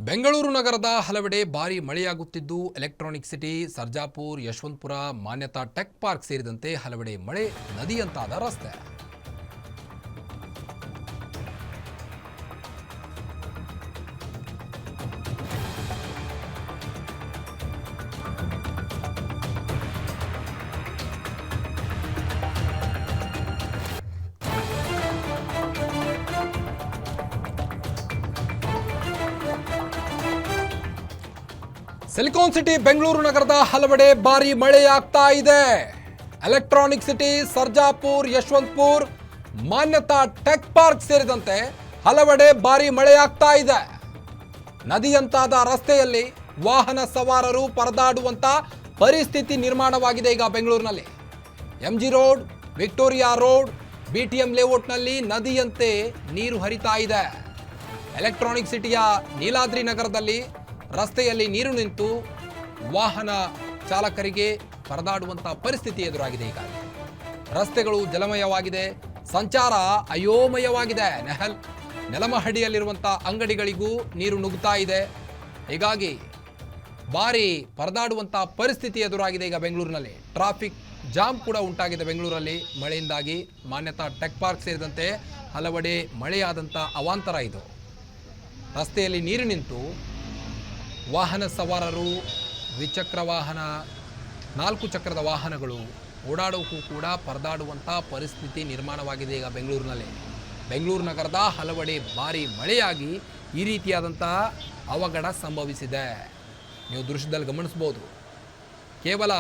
ಬೆಂಗಳೂರು ನಗರದ ಹಲವೆಡೆ ಭಾರೀ ಮಳೆಯಾಗುತ್ತಿದ್ದು ಎಲೆಕ್ಟ್ರಾನಿಕ್ ಸಿಟಿ, ಸರ್ಜಾಪುರ್, ಯಶವಂತಪುರ, ಮಾನ್ಯತಾ ಟೆಕ್ ಪಾರ್ಕ್ ಸೇರಿದಂತೆ ಹಲವೆಡೆ ಮಳೆ ನದಿಯಂತಾದ ರಸ್ತೆ. ಸಿಲಿಕಾನ್ ಸಿಟಿ ಬೆಂಗಳೂರು ನಗರದ ಹಲವೆಡೆ ಭಾರೀ ಮಳೆಯಾಗ್ತಾ ಇದೆ. ಎಲೆಕ್ಟ್ರಾನಿಕ್ ಸಿಟಿ, ಸರ್ಜಾಪುರ್, ಯಶವಂತಪುರ್, ಮಾನ್ಯತಾ ಟೆಕ್ ಪಾರ್ಕ್ ಸೇರಿದಂತೆ ಹಲವೆಡೆ ಭಾರೀ ಮಳೆಯಾಗ್ತಾ ಇದೆ. ನದಿಯಂತಾದ ರಸ್ತೆಯಲ್ಲಿ ವಾಹನ ಸವಾರರು ಪರದಾಡುವಂತ ಪರಿಸ್ಥಿತಿ ನಿರ್ಮಾಣವಾಗಿದೆ ಈಗ ಬೆಂಗಳೂರಿನಲ್ಲಿ. MG road, Victoria road, BTM ಲೇಔಟ್ನಲ್ಲಿ ನದಿಯಂತೆ ನೀರು ಹರಿತಾ ಇದೆ. ಎಲೆಕ್ಟ್ರಾನಿಕ್ ಸಿಟಿಯ ನೀಲಾದ್ರಿ ನಗರದಲ್ಲಿ ರಸ್ತೆಯಲ್ಲಿ ನೀರು ನಿಂತು ವಾಹನ ಚಾಲಕರಿಗೆ ಪರದಾಡುವಂಥ ಪರಿಸ್ಥಿತಿ ಎದುರಾಗಿದೆ. ಈಗ ರಸ್ತೆಗಳು ಜಲಮಯವಾಗಿದೆ, ಸಂಚಾರ ಅಯೋಮಯವಾಗಿದೆ. ನೆಲಮಹಡಿಯಲ್ಲಿರುವಂಥ ಅಂಗಡಿಗಳಿಗೂ ನೀರು ನುಗ್ಗುತ್ತಾ ಇದೆ. ಹೀಗಾಗಿ ಭಾರಿ ಪರದಾಡುವಂಥ ಪರಿಸ್ಥಿತಿ ಎದುರಾಗಿದೆ ಈಗ ಬೆಂಗಳೂರಿನಲ್ಲಿ. ಟ್ರಾಫಿಕ್ ಜಾಮ್ ಕೂಡ ಉಂಟಾಗಿದೆ ಬೆಂಗಳೂರಲ್ಲಿ ಮಳೆಯಿಂದಾಗಿ. ಮಾನ್ಯತಾ ಟೆಕ್ ಪಾರ್ಕ್ ಸೇರಿದಂತೆ ಹಲವೆಡೆ ಮಳೆಯಾದಂಥ ಅವಾಂತರ ಇದು. ರಸ್ತೆಯಲ್ಲಿ ನೀರು ನಿಂತು ವಾಹನ ಸವಾರರು, ದ್ವಿಚಕ್ರ ವಾಹನ, 4 ಚಕ್ರದ ವಾಹನಗಳು ಓಡಾಡೋಕ್ಕೂ ಕೂಡ ಪರದಾಡುವಂಥ ಪರಿಸ್ಥಿತಿ ನಿರ್ಮಾಣವಾಗಿದೆ ಈಗ ಬೆಂಗಳೂರಿನಲ್ಲಿ. ಬೆಂಗಳೂರು ನಗರದ ಹಲವೆಡೆ ಭಾರಿ ಮಳೆಯಾಗಿ ಈ ರೀತಿಯಾದಂತಹ ಅವಘಡ ಸಂಭವಿಸಿದೆ. ನೀವು ದೃಶ್ಯದಲ್ಲಿ ಗಮನಿಸ್ಬೋದು. ಕೇವಲ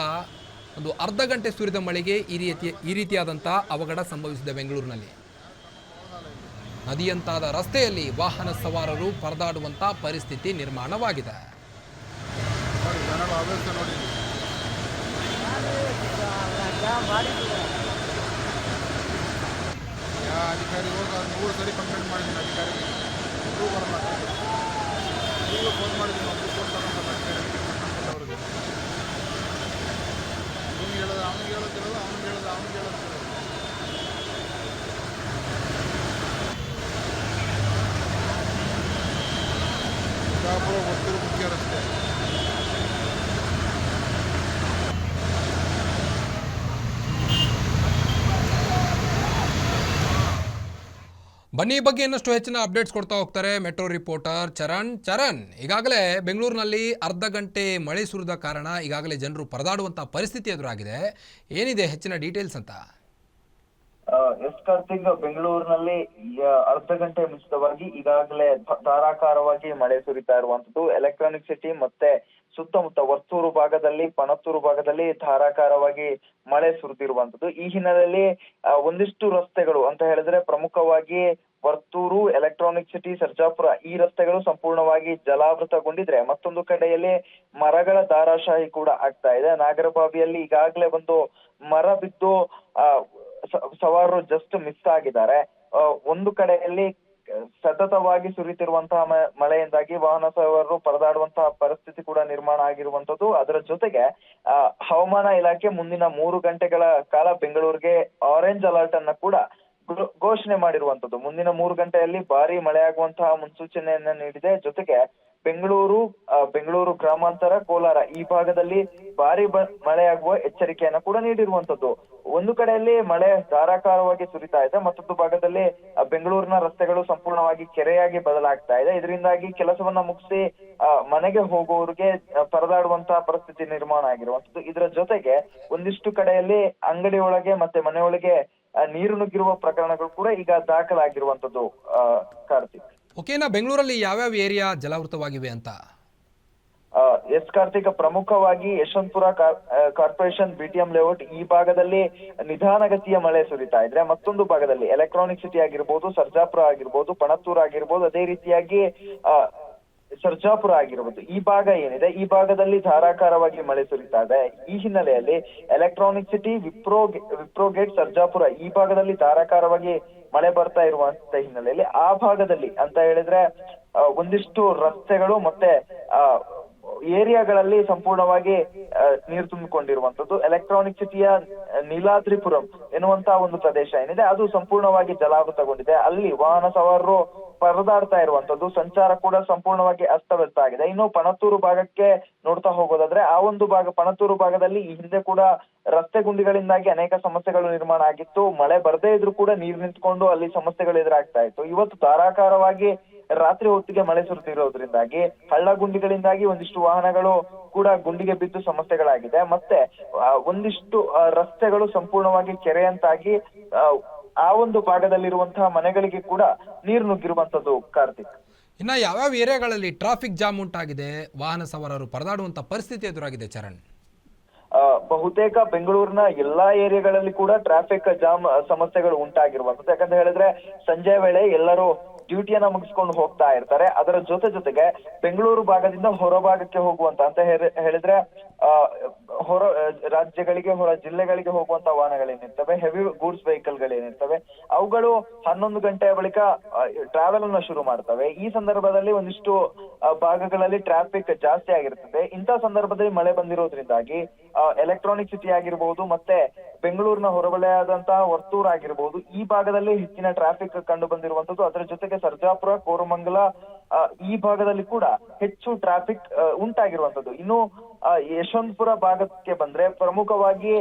ಒಂದು ಅರ್ಧ ಗಂಟೆ ಸುರಿದ ಮಳೆಗೆ ಈ ರೀತಿಯಾದಂಥ ಅವಘಡ ಸಂಭವಿಸಿದೆ ಬೆಂಗಳೂರಿನಲ್ಲಿ. ನದಿಯಂತಾದ ರಸ್ತೆಯಲ್ಲಿ ವಾಹನ ಸವಾರರು ಪರದಾಡುವಂಥ ಪರಿಸ್ಥಿತಿ ನಿರ್ಮಾಣವಾಗಿದೆ. ಅಧಿಕಾರಿ ಹೋಗಿ 3 ಸರಿ ಕಂಪ್ಲೇಂಟ್ ಮಾಡಿದ್ದೀನಿ. ಅಧಿಕಾರಿಗೆ ಬರಲ್ಲ, ಈಗ ಫೋನ್ ಮಾಡಿದ್ದೀನಿ. ಅವ್ರಿಗೆ ಅವ್ನಿಗೆ ಹೇಳೋದು ಅವ್ನಿಗೆ ಹೇಳೋದಿರೋದು ಅವ್ನಿಗೆ ಹೇಳೋದು ಅವ್ನಿಗೆ ಹೇಳೋದಿರೋದು. ಒತ್ತೂರು ಮುಖ್ಯ ರಸ್ತೆ. ಬನ್ನಿ, ಈ ಬಗ್ಗೆ ಇನ್ನಷ್ಟು ಹೆಚ್ಚಿನ ಅಪ್ಡೇಟ್ಸ್ ಕೊಡ್ತಾ ಹೋಗ್ತಾರೆ ಮೆಟ್ರೋ ರಿಪೋರ್ಟರ್ ಚರಣ್. ಈಗಾಗಲೇ ಬೆಂಗಳೂರಿನಲ್ಲಿ ಅರ್ಧ ಗಂಟೆ ಮಳೆ ಸುರಿದ ಕಾರಣ ಈಗಾಗಲೇ ಜನರು ಪರದಾಡುವಂಥ ಪರಿಸ್ಥಿತಿ ಎದುರಾಗಿದೆ. ಏನಿದೆ ಹೆಚ್ಚಿನ ಡೀಟೇಲ್ಸ್ ಅಂತ? ಕಾರ್ತಿಕ್, ಬೆಂಗಳೂರಿನಲ್ಲಿ ಅರ್ಧ ಗಂಟೆ ಮುಂಚಿತವಾಗಿ ಈಗಾಗಲೇ ಧಾರಾಕಾರವಾಗಿ ಮಳೆ ಸುರಿತಾ ಇರುವಂತದ್ದು. ಎಲೆಕ್ಟ್ರಾನಿಕ್ ಸಿಟಿ ಮತ್ತೆ ಸುತ್ತಮುತ್ತ ವರ್ತೂರು ಭಾಗದಲ್ಲಿ, ಪಣತ್ತೂರು ಭಾಗದಲ್ಲಿ ಧಾರಾಕಾರವಾಗಿ ಮಳೆ ಸುರಿದಿರುವಂತದ್ದು. ಈ ಹಿನ್ನೆಲೆಯಲ್ಲಿ ಒಂದಿಷ್ಟು ರಸ್ತೆಗಳು ಅಂತ ಹೇಳಿದ್ರೆ ಪ್ರಮುಖವಾಗಿ ವರ್ತೂರು, ಎಲೆಕ್ಟ್ರಾನಿಕ್ ಸಿಟಿ, ಸರ್ಜಾಪುರ ಈ ರಸ್ತೆಗಳು ಸಂಪೂರ್ಣವಾಗಿ ಜಲಾವೃತಗೊಂಡಿದ್ರೆ, ಮತ್ತೊಂದು ಕಡೆಯಲ್ಲಿ ಮರಗಳ ಧಾರಾಶಾಹಿ ಕೂಡ ಆಗ್ತಾ ಇದೆ. ನಾಗರಬಾವಿಯಲ್ಲಿ ಈಗಾಗಲೇ ಒಂದು ಮರ ಬಿದ್ದು ಸವಾರರು ಜಸ್ಟ್ ಮಿಸ್ ಆಗಿದ್ದಾರೆ. ಒಂದು ಕಡೆಯಲ್ಲಿ ಸತತವಾಗಿ ಸುರಿತಿರುವಂತಹ ಮಳೆಯಿಂದಾಗಿ ವಾಹನ ಸವಾರರು ಪರದಾಡುವಂತಹ ಪರಿಸ್ಥಿತಿ ಕೂಡ ನಿರ್ಮಾಣ ಆಗಿರುವಂತದ್ದು. ಅದರ ಜೊತೆಗೆ ಹವಾಮಾನ ಇಲಾಖೆ ಮುಂದಿನ 3 ಗಂಟೆಗಳ ಕಾಲ ಬೆಂಗಳೂರಿಗೆ ಆರೆಂಜ್ ಅಲರ್ಟ್ ಅನ್ನ ಕೂಡ ಘೋಷಣೆ ಮಾಡಿರುವಂತದ್ದು. ಮುಂದಿನ 3 ಗಂಟೆಯಲ್ಲಿ ಭಾರಿ ಮಳೆಯಾಗುವಂತಹ ಮುನ್ಸೂಚನೆಯನ್ನ ನೀಡಿದೆ. ಜೊತೆಗೆ ಬೆಂಗಳೂರು ಗ್ರಾಮಾಂತರ, ಕೋಲಾರ ಈ ಭಾಗದಲ್ಲಿ ಭಾರಿ ಮಳೆಯಾಗುವ ಎಚ್ಚರಿಕೆಯನ್ನ ಕೂಡ ನೀಡಿರುವಂತದ್ದು. ಒಂದು ಕಡೆಯಲ್ಲಿ ಮಳೆ ಧಾರಾಕಾರವಾಗಿ ಸುರಿತಾ ಇದೆ, ಮತ್ತೊಂದು ಭಾಗದಲ್ಲಿ ಬೆಂಗಳೂರಿನ ರಸ್ತೆಗಳು ಸಂಪೂರ್ಣವಾಗಿ ಕೆರೆಯಾಗಿ ಬದಲಾಗ್ತಾ ಇದೆ. ಇದರಿಂದಾಗಿ ಕೆಲಸವನ್ನ ಮುಗಿಸಿ ಮನೆಗೆ ಹೋಗುವವರಿಗೆ ಪರದಾಡುವಂತಹ ಪರಿಸ್ಥಿತಿ ನಿರ್ಮಾಣ ಆಗಿರುವಂತದ್ದು. ಇದರ ಜೊತೆಗೆ ಒಂದಿಷ್ಟು ಕಡೆಯಲ್ಲಿ ಅಂಗಡಿ ಒಳಗೆ ಮತ್ತೆ ಮನೆಯೊಳಗೆ ನೀರು ನುಗ್ಗಿರುವ ಪ್ರಕರಣಗಳು ಕೂಡ ಈಗ ದಾಖಲಾಗಿರುವಂತದ್ದು. ಕಾರ್ತಿಕ್, ಓಕೆನಾ? ಬೆಂಗಳೂರಲ್ಲಿ ಯಾವ್ಯಾವ ಏರಿಯಾ ಜಲಾವೃತವಾಗಿವೆ ಅಂತ? ಕಾರ್ತಿಕ್, ಪ್ರಮುಖವಾಗಿ ಯಶವಂತಪುರ ಕಾರ್ಪೊರೇಷನ್, ಬಿಟಿಎಂ ಲೇಔಟ್ ಈ ಭಾಗದಲ್ಲಿ ನಿಧಾನಗತಿಯ ಮಳೆ ಸುರಿತಾ ಇದ್ರೆ, ಮತ್ತೊಂದು ಭಾಗದಲ್ಲಿ ಎಲೆಕ್ಟ್ರಾನಿಕ್ ಸಿಟಿ ಆಗಿರ್ಬೋದು, ಸರ್ಜಾಪುರ ಆಗಿರ್ಬೋದು, ಪಣತ್ತೂರು ಆಗಿರ್ಬೋದು, ಅದೇ ರೀತಿಯಾಗಿ ಸರ್ಜಾಪುರ ಆಗಿರ್ಬೋದು ಈ ಭಾಗ ಏನಿದೆ ಈ ಭಾಗದಲ್ಲಿ ಧಾರಾಕಾರವಾಗಿ ಮಳೆ ಸುರಿತಾ ಇದೆ. ಈ ಹಿನ್ನೆಲೆಯಲ್ಲಿ Electronic City, Wipro Gate, Sarjapur ಈ ಭಾಗದಲ್ಲಿ ಧಾರಾಕಾರವಾಗಿ ಮಳೆ ಬರ್ತಾ ಇರುವಂತ ಹಿನ್ನೆಲೆಯಲ್ಲಿ ಆ ಭಾಗದಲ್ಲಿ ಅಂತ ಹೇಳಿದ್ರೆ ಒಂದಿಷ್ಟು ರಸ್ತೆಗಳು ಮತ್ತೆ ಏರಿಯಾಗಳಲ್ಲಿ ಸಂಪೂರ್ಣವಾಗಿ ನೀರು ತುಂಬಿಕೊಂಡಿರುವಂತದ್ದು. ಎಲೆಕ್ಟ್ರಾನಿಕ್ ಸಿಟಿಯ ನೀಲಾದ್ರಿಪುರಂ ಎನ್ನುವಂತಹ ಒಂದು ಪ್ರದೇಶ ಏನಿದೆ ಅದು ಸಂಪೂರ್ಣವಾಗಿ ಜಲಾವೃತಗೊಂಡಿದೆ. ಅಲ್ಲಿ ವಾಹನ ಸವಾರರು ಪರದಾಡ್ತಾ ಇರುವಂತದ್ದು. ಸಂಚಾರ ಕೂಡ ಸಂಪೂರ್ಣವಾಗಿ ಅಸ್ತವ್ಯಸ್ತ ಆಗಿದೆ. ಇನ್ನು ಪಣತ್ತೂರು ಭಾಗಕ್ಕೆ ನೋಡ್ತಾ ಹೋಗೋದಾದ್ರೆ ಆ ಒಂದು ಭಾಗ ಪಣತ್ತೂರು ಭಾಗದಲ್ಲಿ ಈ ಹಿಂದೆ ಕೂಡ ರಸ್ತೆ ಗುಂಡಿಗಳಿಂದಾಗಿ ಅನೇಕ ಸಮಸ್ಯೆಗಳು ನಿರ್ಮಾಣ ಆಗಿತ್ತು. ಮಳೆ ಬರದೇ ಇದ್ರೂ ಕೂಡ ನೀರು ನಿಂತ್ಕೊಂಡು ಅಲ್ಲಿ ಸಮಸ್ಯೆಗಳು ಎದುರಾಗ್ತಾ ಇತ್ತು. ಇವತ್ತು ಧಾರಾಕಾರವಾಗಿ ರಾತ್ರಿ ಹೊತ್ತಿಗೆ ಮಳೆ ಸುರಿದಿರೋದ್ರಿಂದಾಗಿ ಹಳ್ಳ ಗುಂಡಿಗಳಿಂದಾಗಿ ಒಂದಿಷ್ಟು ವಾಹನಗಳು ಕೂಡ ಗುಂಡಿಗೆ ಬಿದ್ದು ಸಮಸ್ಯೆಗಳಾಗಿದೆ. ಮತ್ತೆ ಒಂದಿಷ್ಟು ರಸ್ತೆಗಳು ಸಂಪೂರ್ಣವಾಗಿ ಕೆರೆಯಂತಾಗಿ ಆ ಒಂದು ಭಾಗದಲ್ಲಿರುವಂತಹ ಮನೆಗಳಿಗೆ ಕೂಡ ನೀರು ನುಗ್ಗಿರುವಂತದ್ದು ಕಾರ್ತಿಕ್. ಇನ್ನು ಯಾವ್ಯಾವ ಏರಿಯಾಗಳಲ್ಲಿ ಟ್ರಾಫಿಕ್ ಜಾಮ್ ಉಂಟಾಗಿದೆ, ವಾಹನ ಸವಾರರು ಪರದಾಡುವಂಥ ಪರಿಸ್ಥಿತಿ ಎದುರಾಗಿದೆ ಚರಣ್? ಬಹುತೇಕ ಬೆಂಗಳೂರಿನ ಎಲ್ಲಾ ಏರಿಯಾಗಳಲ್ಲಿ ಕೂಡ ಟ್ರಾಫಿಕ್ ಜಾಮ್ ಸಮಸ್ಯೆಗಳು ಉಂಟಾಗಿರುವಂತದ್ದು. ಯಾಕಂತ ಹೇಳಿದ್ರೆ ಸಂಜೆ ವೇಳೆ ಎಲ್ಲರೂ ಡ್ಯೂಟಿಯನ್ನ ಮುಗಿಸ್ಕೊಂಡು ಹೋಗ್ತಾ ಇರ್ತಾರೆ. ಅದರ ಜೊತೆಗೆ ಬೆಂಗಳೂರು ಭಾಗದಿಂದ ಹೊರ ಭಾಗಕ್ಕೆ ಹೋಗುವಂತ ಅಂತ ಹೇಳಿದ್ರೆ ಹೊರ ರಾಜ್ಯಗಳಿಗೆ ಹೊರ ಜಿಲ್ಲೆಗಳಿಗೆ ಹೋಗುವಂತ ವಾಹನಗಳೇನಿರ್ತವೆ, ಹೆವಿ ಗೂಡ್ಸ್ ವೆಹಿಕಲ್ ಗಳೇನಿರ್ತವೆ, ಅವುಗಳು 11 ಗಂಟೆಯ ಬಳಿಕ ಟ್ರಾವೆಲ್ ಅನ್ನ ಶುರು ಮಾಡ್ತವೆ. ಈ ಸಂದರ್ಭದಲ್ಲಿ ಒಂದಿಷ್ಟು ಭಾಗಗಳಲ್ಲಿ ಟ್ರಾಫಿಕ್ ಜಾಸ್ತಿ ಆಗಿರ್ತದೆ. ಇಂಥ ಸಂದರ್ಭದಲ್ಲಿ ಮಳೆ ಬಂದಿರೋದ್ರಿಂದಾಗಿ ಎಲೆಕ್ಟ್ರಾನಿಕ್ ಸಿಟಿ ಆಗಿರ್ಬಹುದು, ಮತ್ತೆ ಬೆಂಗಳೂರಿನ ಹೊರವಲಯದಂತಹ ವರ್ತೂರ್ ಆಗಿರ್ಬಹುದು, ಈ ಭಾಗದಲ್ಲಿ ಹೆಚ್ಚಿನ ಟ್ರಾಫಿಕ್ ಕಂಡು ಬಂದಿರುವಂತದ್ದು. ಅದರ ಜೊತೆಗೆ ಸರ್ಜಾಪುರ, ಕೋರಮಂಗಲ ಈ ಭಾಗದಲ್ಲಿ ಕೂಡ ಹೆಚ್ಚು ಟ್ರಾಫಿಕ್ ಉಂಟಾಗಿರುವಂತದ್ದು. ಇನ್ನು ಯಶವಂತಪುರ ಭಾಗಕ್ಕೆ ಬಂದ್ರೆ ಪ್ರಮುಖವಾಗಿ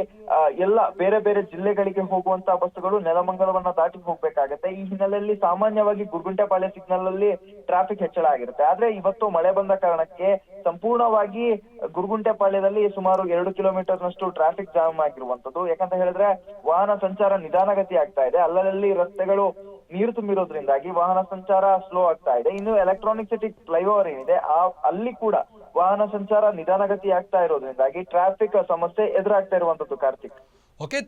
ಎಲ್ಲ ಬೇರೆ ಬೇರೆ ಜಿಲ್ಲೆಗಳಿಗೆ ಹೋಗುವಂತ ಬಸ್ಸುಗಳು ನೆಲಮಂಗಲವನ್ನ ದಾಟಿ ಹೋಗ್ಬೇಕಾಗತ್ತೆ. ಈ ಹಿನ್ನೆಲೆಯಲ್ಲಿ ಸಾಮಾನ್ಯವಾಗಿ ಗುರುಗುಂಟೆಪಾಳ್ಯ ಸಿಗ್ನಲ್ ಅಲ್ಲಿ ಟ್ರಾಫಿಕ್ ಹೆಚ್ಚಳ ಆಗಿರುತ್ತೆ. ಆದ್ರೆ ಇವತ್ತು ಮಳೆ ಬಂದ ಕಾರಣಕ್ಕೆ ಸಂಪೂರ್ಣವಾಗಿ ಗುರುಗುಂಟೆಪಾಳ್ಯದಲ್ಲಿ ಸುಮಾರು 2 ಕಿಲೋಮೀಟರ್ ನಷ್ಟು ಟ್ರಾಫಿಕ್ ಜಾಮ್ ಆಗಿರುವಂತದ್ದು. ಯಾಕಂತ ಹೇಳಿದ್ರೆ ವಾಹನ ಸಂಚಾರ ನಿಧಾನಗತಿ ಆಗ್ತಾ ಇದೆ. ಅಲ್ಲಲ್ಲಿ ರಸ್ತೆಗಳು ನೀರು ತುಂಬಿರೋದ್ರಿಂದಾಗಿ ವಾಹನ ಸಂಚಾರ ಸ್ಲೋ ಆಗ್ತಾ ಇದೆ. ಇನ್ನು ಎಲೆಕ್ಟ್ರಾನಿಕ್ ಸಿಟಿ ಫ್ಲೈಓವರ್ ಏನಿದೆ ಅಲ್ಲಿ ಕೂಡ ವಾಹನ ಸಂಚಾರ ನಿಧಾನಗತಿ ಆಗ್ತಾ ಇರೋದ್ರಿಂದಾಗಿ ಟ್ರಾಫಿಕ್ ಸಮಸ್ಯೆ ಎದುರಾಗ್ತಾ ಇರುವಂತದ್ದು ಕಾರ್ತಿಕ್. ಓಕೆ,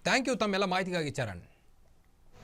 ಥ್ಯಾಂಕ್ ಯು ತಮ್ಮೆಲ್ಲ ಮಾಹಿತಿಗಾಗಿ ಚರಣ್.